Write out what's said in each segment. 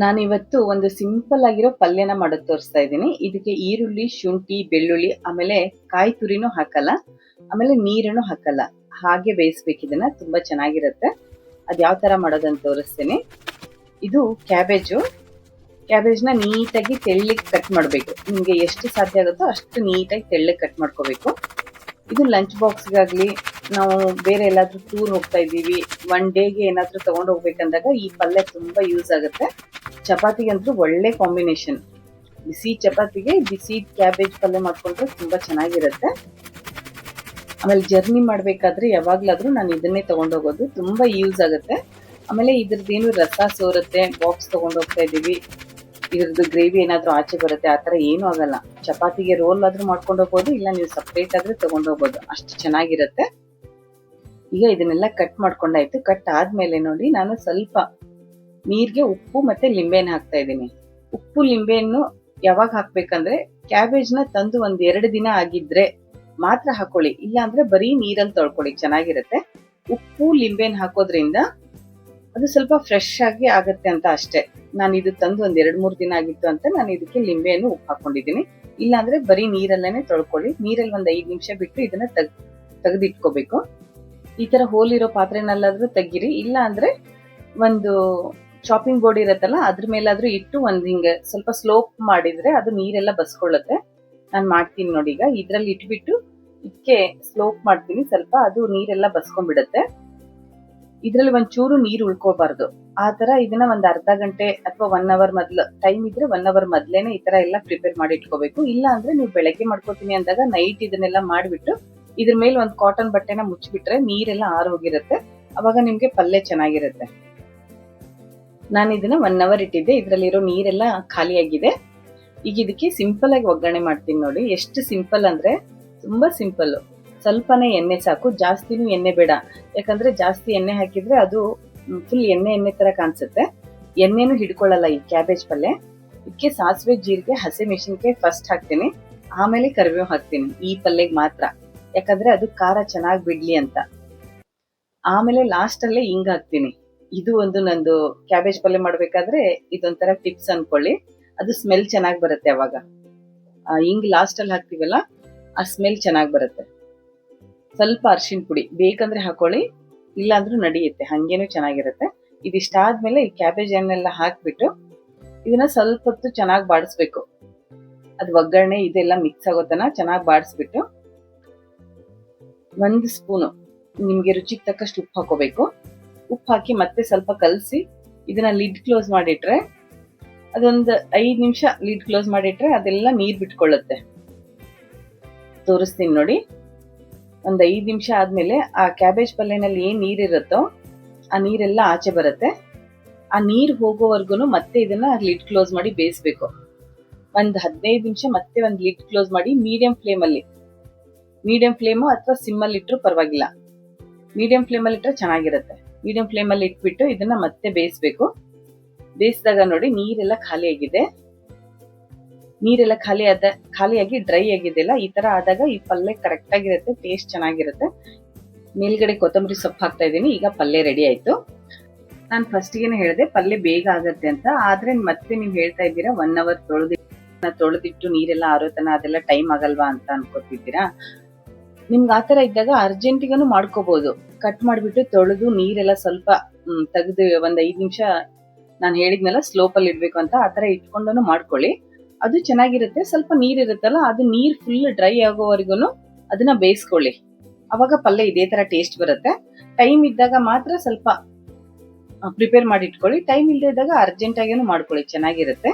ನಾನಿವತ್ತು ಒಂದು ಸಿಂಪಲ್ ಆಗಿರೋ ಪಲ್ಯನ ಮಾಡೋದು ತೋರಿಸ್ತಾ ಇದ್ದೀನಿ. ಇದಕ್ಕೆ ಈರುಳ್ಳಿ, ಶುಂಠಿ, ಬೆಳ್ಳುಳ್ಳಿ ಆಮೇಲೆ ಕಾಯಿ ತುರಿನೂ ಹಾಕಲ್ಲ, ಆಮೇಲೆ ನೀರನ್ನು ಹಾಕಲ್ಲ. ಹಾಗೆ ಬೇಯಿಸ್ಬೇಕು ಇದನ್ನ, ತುಂಬಾ ಚೆನ್ನಾಗಿರುತ್ತೆ. ಅದು ಯಾವ ತರ ಮಾಡೋದಂತ ತೋರಿಸ್ತೀನಿ. ಇದು ಕ್ಯಾಬೇಜು. ಕ್ಯಾಬೇಜ್ನ ನೀಟಾಗಿ ತೆಳ್ಳಗೆ ಕಟ್ ಮಾಡಬೇಕು. ನಿಮಗೆ ಎಷ್ಟು ಸಾಧ್ಯ ಆಗುತ್ತೋ ಅಷ್ಟು ನೀಟಾಗಿ ತೆಳ್ಳಗೆ ಕಟ್ ಮಾಡ್ಕೋಬೇಕು. ಇದು ಲಂಚ್ ಬಾಕ್ಸ್ಗಾಗ್ಲಿ, ನಾವು ಬೇರೆ ಎಲ್ಲಾದ್ರೂ ಟೂರ್ ಹೋಗ್ತಾ ಇದ್ದೀವಿ, ಒನ್ ಡೇಗೆ ಏನಾದ್ರೂ ತಗೊಂಡು ಹೋಗ್ಬೇಕಂದಾಗ ಈ ಪಲ್ಯ ತುಂಬಾ ಯೂಸ್ ಆಗುತ್ತೆ. ಚಪಾತಿಗಂತೂ ಒಳ್ಳೆ ಕಾಂಬಿನೇಷನ್. ಬಿಸಿ ಚಪಾತಿಗೆ ಬಿಸಿ ಕ್ಯಾಬೇಜ್ ಪಲ್ಯ ಮಾಡ್ಕೊಂಡ್ರೆ ತುಂಬಾ ಚೆನ್ನಾಗಿರುತ್ತೆ. ಆಮೇಲೆ ಜರ್ನಿ ಮಾಡ್ಬೇಕಾದ್ರೆ ಯಾವಾಗ್ಲಾದ್ರೂ ನಾನು ಇದನ್ನೇ ತಗೊಂಡೋಗೋದು, ತುಂಬಾ ಯೂಸ್ ಆಗುತ್ತೆ. ಆಮೇಲೆ ಇದ್ರದ್ದೇನು ರಸ ಸೋರುತ್ತೆ, ಬಾಕ್ಸ್ ತಗೊಂಡು ಹೋಗ್ತಾ ಇದೀವಿ, ಇದ್ರದ್ದು ಗ್ರೇವಿ ಏನಾದ್ರೂ ಆಚೆ ಬರುತ್ತೆ, ಆತರ ಏನೂ ಆಗಲ್ಲ. ಚಪಾತಿಗೆ ರೋಲ್ ಆದ್ರೂ ಮಾಡ್ಕೊಂಡು ಹೋಗ್ಬೋದು, ಇಲ್ಲ ನೀವು ಸಪ್ರೇಟ್ ಆದ್ರೆ ತಗೊಂಡು ಹೋಗ್ಬೋದು, ಅಷ್ಟು ಚೆನ್ನಾಗಿರುತ್ತೆ. ಈಗ ಇದನ್ನೆಲ್ಲ ಕಟ್ ಮಾಡ್ಕೊಂಡಾಯ್ತು. ಕಟ್ ಆದ್ಮೇಲೆ ನೋಡಿ, ನಾನು ಸ್ವಲ್ಪ ನೀರ್ಗೆ ಉಪ್ಪು ಮತ್ತೆ ಲಿಂಬೆಹಣ್ಣು ಹಾಕ್ತಾ ಇದ್ದೀನಿ. ಉಪ್ಪು ಲಿಂಬೆಹಣ್ಣು ಯಾವಾಗ ಹಾಕ್ಬೇಕಂದ್ರೆ, ಕ್ಯಾಬೇಜ್ನ ತಂದು ಒಂದ್ 2 ದಿನ ಆಗಿದ್ರೆ ಮಾತ್ರ ಹಾಕೊಳ್ಳಿ, ಇಲ್ಲ ಅಂದ್ರೆ ಬರೀ ನೀರಲ್ಲಿ ತೊಳ್ಕೊಳ್ಳಿ, ಚೆನ್ನಾಗಿರುತ್ತೆ. ಉಪ್ಪು ಲಿಂಬೆಹಣ್ಣು ಹಾಕೋದ್ರಿಂದ ಅದು ಸ್ವಲ್ಪ ಫ್ರೆಶ್ ಆಗಿ ಆಗತ್ತೆ ಅಂತ ಅಷ್ಟೇ. ನಾನು ಇದು ತಂದು ಒಂದ್ 2-3 ದಿನ ಆಗಿತ್ತು ಅಂತ ನಾನು ಇದಕ್ಕೆ ಲಿಂಬೆಹಣ್ಣು ಉಪ್ಪು ಹಾಕೊಂಡಿದ್ದೀನಿ. ಇಲ್ಲ ಅಂದ್ರೆ ಬರೀ ನೀರಲ್ಲೇನೆ ತೊಳ್ಕೊಳ್ಳಿ. ನೀರಲ್ಲಿ ಒಂದ್ 5 ನಿಮಿಷ ಬಿಟ್ಟು ಇದನ್ನ ತೆಗೆದಿಟ್ಕೋಬೇಕು. ಈ ತರ ಹೋಲ್ ಇರೋ ಪಾತ್ರೆನಲ್ಲಾದ್ರೂ ತೆಗೀರಿ, ಇಲ್ಲ ಅಂದ್ರೆ ಒಂದು ಚಾಪಿಂಗ್ ಬೋರ್ಡ್ ಇರತ್ತಲ್ಲ, ಅದ್ರ ಮೇಲಾದ್ರೂ ಇಟ್ಟು ಒಂದ್ ಹಿಂಗೆ ಸ್ವಲ್ಪ ಸ್ಲೋಪ್ ಮಾಡಿದ್ರೆ ಅದು ನೀರೆಲ್ಲ ಬಸ್ಕೊಳ್ಳುತ್ತೆ. ನಾನು ಮಾಡ್ತೀನಿ ನೋಡಿ. ಈಗ ಇದ್ರಲ್ಲಿ ಇಟ್ಬಿಟ್ಟು ಇದಕ್ಕೆ ಸ್ಲೋಪ್ ಮಾಡ್ತೀನಿ, ಸ್ವಲ್ಪ ಅದು ನೀರೆಲ್ಲ ಬಸ್ಕೊಂಡ್ಬಿಡತ್ತೆ. ಇದ್ರಲ್ಲಿ ಒಂಚೂರು ನೀರು ಉಳ್ಕೋಬಾರ್ದು. ಆ ತರ ಇದನ್ನ ಒಂದ್ ಅರ್ಧ ಗಂಟೆ ಅಥವಾ 1 ಅವರ್ ಮೊದ್ಲು, ಟೈಮ್ ಇದ್ರೆ 1 ಅವರ್ ಮೊದ್ಲೇನೆ ಈ ತರ ಎಲ್ಲ ಪ್ರಿಪೇರ್ ಮಾಡಿ ಇಟ್ಕೋಬೇಕು. ಇಲ್ಲ ಅಂದ್ರೆ ನೀವು ಬೆಳಗ್ಗೆ ಮಾಡ್ಕೋತೀನಿ ಅಂದಾಗ ನೈಟ್ ಇದನ್ನೆಲ್ಲ ಮಾಡ್ಬಿಟ್ಟು ಇದ್ರ ಮೇಲೆ ಒಂದ್ ಕಾಟನ್ ಬಟ್ಟೆನ ಮುಚ್ಚಿಬಿಟ್ರೆ ನೀರೆಲ್ಲ ಆರೋಗಿರುತ್ತೆ. ಅವಾಗ ನಿಮ್ಗೆ ಪಲ್ಯ ಚೆನ್ನಾಗಿರುತ್ತೆ. ನಾನು ಇದನ್ನ 1 ಅವರ್ ಇಟ್ಟಿದ್ದೆ, ಇದ್ರಲ್ಲಿರೋ ನೀರೆಲ್ಲ ಖಾಲಿಯಾಗಿದೆ. ಈಗ ಇದಕ್ಕೆ ಸಿಂಪಲ್ ಆಗಿ ಒಗ್ಗರಣೆ ಮಾಡ್ತೀನಿ ನೋಡಿ. ಎಷ್ಟು ಸಿಂಪಲ್ ಅಂದ್ರೆ ತುಂಬಾ ಸಿಂಪಲ್. ಸ್ವಲ್ಪನೇ ಎಣ್ಣೆ ಸಾಕು, ಜಾಸ್ತಿನೂ ಎಣ್ಣೆ ಬೇಡ. ಯಾಕಂದ್ರೆ ಜಾಸ್ತಿ ಎಣ್ಣೆ ಹಾಕಿದ್ರೆ ಅದು ಫುಲ್ ಎಣ್ಣೆ ತರ ಕಾಣಿಸುತ್ತೆ. ಎಣ್ಣೆನೂ ಹಿಡ್ಕೊಳ್ಳಲ್ಲ ಈ ಕ್ಯಾಬೇಜ್ ಪಲ್ಯ. ಇದಕ್ಕೆ ಸಾಸಿವೆ, ಜೀರಿಗೆ, ಹಸಿಮೆಣಸಿನಕಾಯಿ ಫಸ್ಟ್ ಹಾಕ್ತೀನಿ, ಆಮೇಲೆ ಕರಿಬೇವು ಹಾಕ್ತೀನಿ ಈ ಪಲ್ಯಗೆ ಮಾತ್ರ. ಯಾಕಂದ್ರೆ ಅದು ಖಾರ ಚೆನ್ನಾಗಿ ಬಿಡ್ಲಿ ಅಂತ. ಆಮೇಲೆ ಲಾಸ್ಟ್ ಅಲ್ಲೇ ಹಿಂಗ್ ಹಾಕ್ತೀನಿ. ಇದು ಒಂದು ನಂದು ಕ್ಯಾಬೇಜ್ ಪಲ್ಯ ಮಾಡ್ಬೇಕಾದ್ರೆ ಇದೊಂಥರ ಟಿಪ್ಸ್ ಅನ್ಕೊಳ್ಳಿ. ಅದು ಸ್ಮೆಲ್ ಚೆನ್ನಾಗಿ ಬರುತ್ತೆ ಅವಾಗ. ಹಿಂಗ್ ಲಾಸ್ಟ್ ಅಲ್ಲಿ ಹಾಕ್ತಿವಲ್ಲ, ಆ ಸ್ಮೆಲ್ ಚೆನ್ನಾಗಿ ಬರುತ್ತೆ. ಸ್ವಲ್ಪ ಅರಿಶಿನ ಪುಡಿ ಬೇಕಂದ್ರೆ ಹಾಕೊಳ್ಳಿ, ಇಲ್ಲ ಅಂದ್ರೂ ನಡೆಯುತ್ತೆ, ಹಂಗೇನು ಚೆನ್ನಾಗಿರುತ್ತೆ. ಇದಿಷ್ಟಾದ್ಮೇಲೆ ಈ ಕ್ಯಾಬೇಜ್ ಎಣ್ಣೆಲ್ಲ ಹಾಕ್ಬಿಟ್ಟು ಇದನ್ನ ಸ್ವಲ್ಪ ಹೊತ್ತು ಚೆನ್ನಾಗಿ ಬಾಡಿಸ್ಬೇಕು. ಅದು ಒಗ್ಗರಣೆ ಇದೆಲ್ಲ ಮಿಕ್ಸ್ ಆಗೋತನ ಚೆನ್ನಾಗಿ ಬಾಡಿಸ್ಬಿಟ್ಟು 1 ಸ್ಪೂನು ನಿಮ್ಗೆ ರುಚಿಗೆ ತಕ್ಕಷ್ಟು ಉಪ್ಪು ಹಾಕೋಬೇಕು. ಉಪ್ಪು ಹಾಕಿ ಮತ್ತೆ ಸ್ವಲ್ಪ ಕಲಸಿ ಇದನ್ನ ಲಿಡ್ ಕ್ಲೋಸ್ ಮಾಡಿಟ್ರೆ, ಅದೊಂದು 5 ನಿಮಿಷ ಲಿಡ್ ಕ್ಲೋಸ್ ಮಾಡಿಟ್ರೆ ಅದೆಲ್ಲ ನೀರ್ ಬಿಟ್ಕೊಳ್ಳುತ್ತೆ. ತೋರಿಸ್ತೀನಿ ನೋಡಿ. ಒಂದ್ 5 ನಿಮಿಷ ಆದ್ಮೇಲೆ ಆ ಕ್ಯಾಬೇಜ್ ಪಲ್ಯನಲ್ಲಿ ಏನ್ ನೀರಿರುತ್ತೋ ಆ ನೀರೆಲ್ಲ ಆಚೆ ಬರುತ್ತೆ. ಆ ನೀರ್ ಹೋಗೋವರ್ಗುನು ಮತ್ತೆ ಇದನ್ನ ಲಿಡ್ ಕ್ಲೋಸ್ ಮಾಡಿ ಬೇಯಿಸ್ಬೇಕು. ಒಂದ್ 15 ನಿಮಿಷ ಮತ್ತೆ ಒಂದ್ ಲಿಡ್ ಕ್ಲೋಸ್ ಮಾಡಿ ಮೀಡಿಯಂ ಫ್ಲೇಮು ಅಥವಾ ಸಿಮ್ಮಲ್ಲಿ ಇಟ್ರು ಪರವಾಗಿಲ್ಲ. ಮೀಡಿಯಂ ಫ್ಲೇಮಲ್ಲಿ ಇಟ್ರೆ ಚೆನ್ನಾಗಿರುತ್ತೆ. ಮೀಡಿಯಂ ಫ್ಲೇಮಲ್ಲಿ ಇಟ್ಬಿಟ್ಟು ಇದನ್ನ ಮತ್ತೆ ಬೇಯಿಸ್ಬೇಕು. ಬೇಯಿಸಿದಾಗ ನೋಡಿ ನೀರೆಲ್ಲ ಖಾಲಿಯಾಗಿದೆ. ನೀರೆಲ್ಲ ಖಾಲಿಯಾಗಿ ಡ್ರೈ ಆಗಿದೆಲ್ಲ, ಈ ತರ ಆದಾಗ ಈ ಪಲ್ಯ ಕರೆಕ್ಟ್ ಆಗಿರುತ್ತೆ, ಟೇಸ್ಟ್ ಚೆನ್ನಾಗಿರುತ್ತೆ. ಮೇಲ್ಗಡೆ ಕೊತ್ತಂಬರಿ ಸೊಪ್ಪು ಹಾಕ್ತಾ ಇದ್ದೀನಿ. ಈಗ ಪಲ್ಯ ರೆಡಿ ಆಯ್ತು. ನಾನು ಫಸ್ಟ್ಗೆನೆ ಹೇಳಿದೆ ಪಲ್ಯ ಬೇಗ ಆಗತ್ತೆ ಅಂತ, ಆದ್ರೆ ಮತ್ತೆ ನೀವು ಹೇಳ್ತಾ ಇದ್ದೀರಾ 1 ಅವರ್ ತೊಳೆದಿಟ್ಟು ನೀರೆಲ್ಲ ಆರೋತನ ಅದೆಲ್ಲ ಟೈಮ್ ಆಗಲ್ವಾ ಅಂತ ಅನ್ಕೋತಿದ್ದೀರಾ. ನಿಮ್ಗೆ ಆತರ ಇದ್ದಾಗ ಅರ್ಜೆಂಟಿಗನು ಮಾಡ್ಕೋಬಹುದು. ಕಟ್ ಮಾಡ್ಬಿಟ್ಟು ತೊಳೆದು ನೀರೆಲ್ಲ ಸ್ವಲ್ಪ ತೆಗೆದು ಒಂದ್ 5 ನಿಮಿಷ ನಾನು ಹೇಳಿದ್ನಲ್ಲ ಸ್ಲೋಪ್ ಅಲ್ಲಿ ಇಡ್ಬೇಕು ಅಂತ, ಆತರ ಇಟ್ಕೊಂಡು ಮಾಡ್ಕೊಳ್ಳಿ, ಅದು ಚೆನ್ನಾಗಿರುತ್ತೆ. ಸ್ವಲ್ಪ ನೀರ್ ಇರುತ್ತಲ್ಲ, ಅದು ನೀರ್ ಫುಲ್ ಡ್ರೈ ಆಗೋವರೆಗೂ ಅದನ್ನ ಬೇಯಿಸ್ಕೊಳ್ಳಿ. ಅವಾಗ ಪಲ್ಯ ಇದೇ ತರ ಟೇಸ್ಟ್ ಬರುತ್ತೆ. ಟೈಮ್ ಇದ್ದಾಗ ಮಾತ್ರ ಸ್ವಲ್ಪ ಪ್ರಿಪೇರ್ ಮಾಡಿ ಇಟ್ಕೊಳ್ಳಿ, ಟೈಮ್ ಇಲ್ಲದೆ ಇದ್ದಾಗ ಅರ್ಜೆಂಟ್ ಆಗೇನು ಮಾಡ್ಕೊಳ್ಳಿ, ಚೆನ್ನಾಗಿರುತ್ತೆ.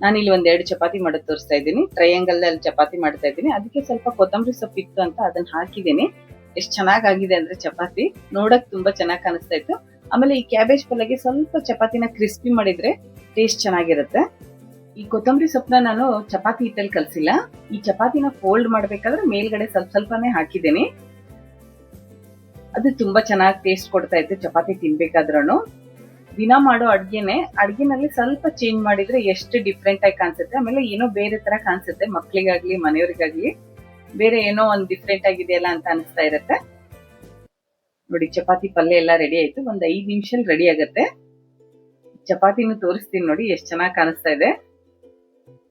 ನಾನಿಲ್ಲಿ 2 ಚಪಾತಿ ಮಾಡೋದು ತೋರಿಸ್ತಾ ಇದ್ದೀನಿ. ಟ್ರಯಾಂಗಲ್ ಅಲ್ಲಿ ಚಪಾತಿ ಮಾಡ್ತಾ ಇದ್ದೀನಿ. ಅದಕ್ಕೆ ಸ್ವಲ್ಪ ಕೊತ್ತಂಬರಿ ಸೊಪ್ಪು ಇತ್ತು ಅಂತ ಅದನ್ನ ಹಾಕಿದ್ದೀನಿ. ಎಷ್ಟು ಚೆನ್ನಾಗಿದೆ ಅಂದ್ರೆ ಚಪಾತಿ ನೋಡಕ್ ತುಂಬಾ ಚೆನ್ನಾಗಿ ಕಾಣಿಸ್ತಾ ಇತ್ತು. ಆಮೇಲೆ ಈ ಕ್ಯಾಬೇಜ್ ಪಲ್ಯಗೆ ಸ್ವಲ್ಪ ಚಪಾತಿನ ಕ್ರಿಸ್ಪಿ ಮಾಡಿದ್ರೆ ಟೇಸ್ಟ್ ಚೆನ್ನಾಗಿರುತ್ತೆ. ಈ ಕೊತ್ತಂಬರಿ ಸೊಪ್ಪನ್ನ ನಾನು ಚಪಾತಿ ಹಿಟ್ಟಲ್ಲಿ ಕಲ್ಸಿಲ್ಲ, ಈ ಚಪಾತಿನ ಫೋಲ್ಡ್ ಮಾಡ್ಬೇಕಾದ್ರೆ ಮೇಲ್ಗಡೆ ಸ್ವಲ್ಪನೇ ಹಾಕಿದ್ದೀನಿ. ಅದು ತುಂಬಾ ಚೆನ್ನಾಗಿ ಟೇಸ್ಟ್ ಕೊಡ್ತಾ ಇತ್ತು ಚಪಾತಿ ತಿನ್ಬೇಕಾದ್ರೂ. ದಿನ ಮಾಡೋ ಅಡ್ಗೆನಲ್ಲಿ ಸ್ವಲ್ಪ ಚೇಂಜ್ ಮಾಡಿದ್ರೆ ಎಷ್ಟು ಡಿಫ್ರೆಂಟ್ ಆಗಿ ಕಾಣಿಸುತ್ತೆ. ಆಮೇಲೆ ಏನೋ ಬೇರೆ ತರ ಕಾಣಿಸುತ್ತೆ, ಮಕ್ಳಿಗಾಗ್ಲಿ ಮನೆಯವ್ರಿಗಾಗ್ಲಿ ಬೇರೆ ಏನೋ ಒಂದ್ ಡಿಫ್ರೆಂಟ್ ಆಗಿದೆಯಲ್ಲ ಅಂತ ಅನಿಸ್ತಾ ಇರುತ್ತೆ. ನೋಡಿ ಚಪಾತಿ ಪಲ್ಯ ಎಲ್ಲ ರೆಡಿ ಆಯ್ತು. ಒಂದ್ 5 ನಿಮಿಷ ರೆಡಿ ಆಗತ್ತೆ. ಚಪಾತಿನೂ ತೋರಿಸ್ತೀನಿ ನೋಡಿ, ಎಷ್ಟು ಚೆನ್ನಾಗಿ ಕಾಣಿಸ್ತಾ ಇದೆ.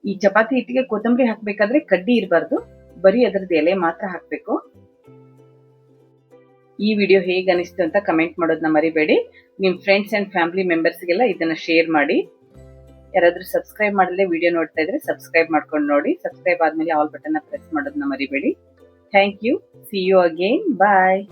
ಈ ಚಪಾತಿ ಹಿಟ್ಟಿಗೆ ಕೊತ್ತಂಬರಿ ಹಾಕ್ಬೇಕಾದ್ರೆ ಕಡ್ಡಿ ಇರಬಾರ್ದು, ಬರೀ ಅದರದ್ದು ಎಲೆ ಮಾತ್ರ ಹಾಕ್ಬೇಕು. ಈ ವಿಡಿಯೋ ಹೇಗೆ ಅನಿಸ್ತು ಅಂತ ಕಮೆಂಟ್ ಮಾಡೋದನ್ನ ಮರಿಬೇಡಿ. ನಿಮ್ಮ ಫ್ರೆಂಡ್ಸ್ ಅಂಡ್ ಫ್ಯಾಮಿಲಿ ಮೆಂಬರ್ಸ್ಗೆಲ್ಲ ಇದನ್ನ ಶೇರ್ ಮಾಡಿ. ಯಾರಾದ್ರೂ ಸಬ್ಸ್ಕ್ರೈಬ್ ಮಾಡಲೇ ವಿಡಿಯೋ ನೋಡ್ತಾ ಇದ್ರೆ ಸಬ್ಸ್ಕ್ರೈಬ್ ಮಾಡ್ಕೊಂಡು ನೋಡಿ. ಸಬ್ಸ್ಕ್ರೈಬ್ ಆದ್ಮೇಲೆ ಆಲ್ ಬಟನ್ ಪ್ರೆಸ್ ಮಾಡೋದನ್ನ ಮರಿಬೇಡಿ. Thank you. See you again. Bye.